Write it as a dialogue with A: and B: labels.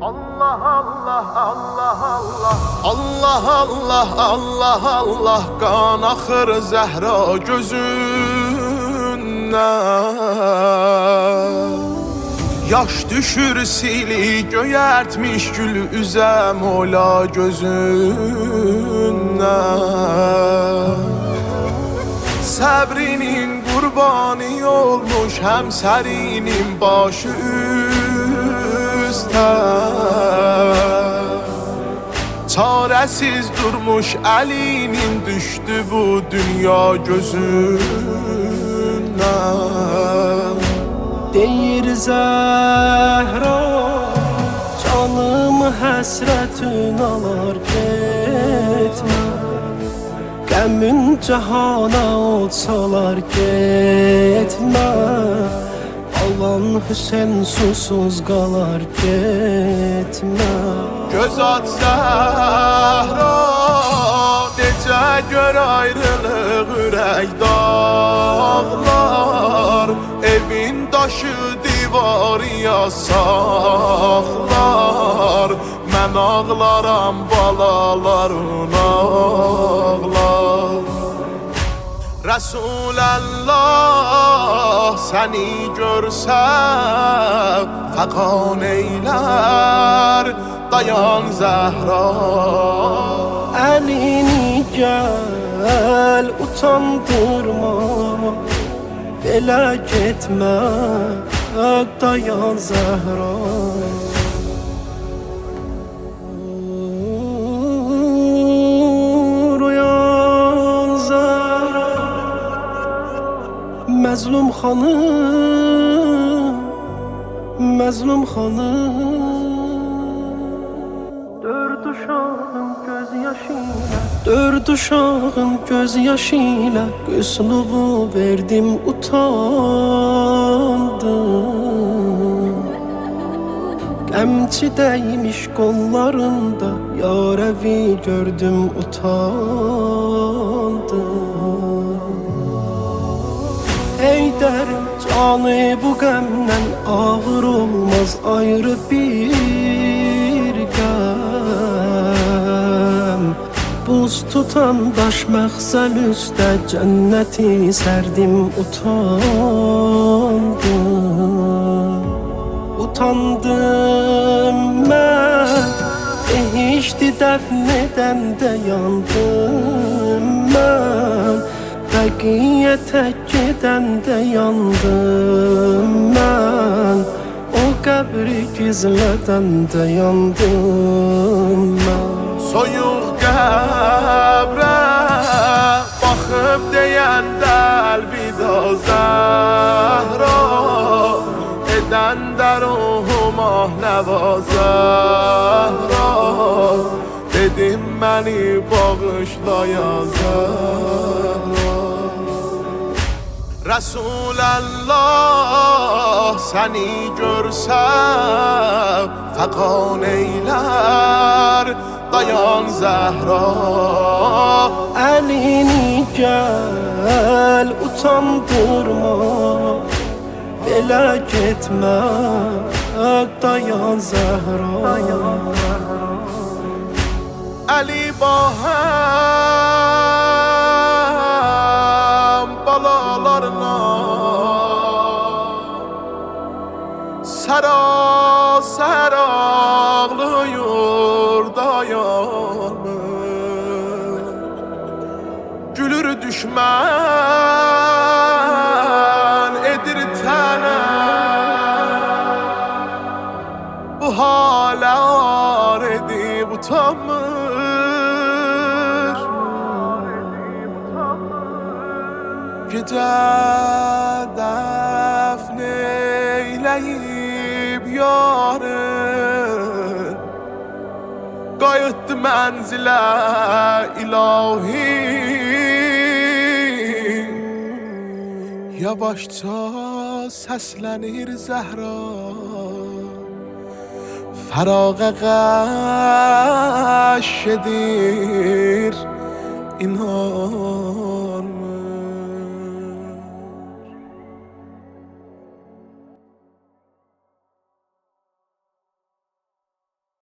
A: Allah Allah Allah Allah Allah Allah Allah Allah kan axır Zəhra gözündən. Yaş düşür sili göyərtmiş gül üzəm ola gözündən. Səbrinin qurbanı olmuş həmsərinin başı üstə. Çarəsiz durmuş əlinin düşdü bu dünya gözündən.
B: Deyir Zəhra canımı həsrətin alar getmə. Qəmin cahana otsalar getmə. Alan Hüseyn susuz qalar getmə.
A: Göz aç Zəhra, necə gör ayrılıq ürək dağlar. Evin daşı divarı yasaqlar. Mən ağlaram balaların ağlar. Resulallah səni görsə fəqan eylər. Dayan Zəhra,
B: əlini gəl utandırma. Belə getmə, dayan Zəhra. Uyan Zəhra, məzlum xanım, məzlum xanım. Dörd uşağın göz yaşıyla qüsluvu verdim utandım. Qəmçi dəymiş qollarında yarəvi gördüm utandım. Heydərin canı bu qəmdən ağır olmaz ayrı bir qəm. Buz tutan daş məxzəl üstə cənnəti sərdim utandım. Utandım mən, ehişdi dəfn edəndə yandım mən. Bəqiyə tək gedəndə yandım mən. O qəbri gizlədəndə yandım mən.
A: soyuq qəbrə baxıb deyəndə əlvida Zəhra. Edəndə ruhum ah nəva Zəhra. Dedim məni bağışla ya Zəhra. Resulallah səni görsə fəqan eylər. Dayan Zəhra,
B: əlini gəl utandırma. Belə getmə, dayan Zəhra.
A: Əli bahəm balalarına sərasər ağlıyır dayanır. Gülür düşmən edir tənə. Bu halə ar edib utanmır. Gecə dəfn eyləyib yarın. Qayıtdı mənzilə ilahi. Yavaşca səslənir Zəhra. Fəraqa qəş edir inan.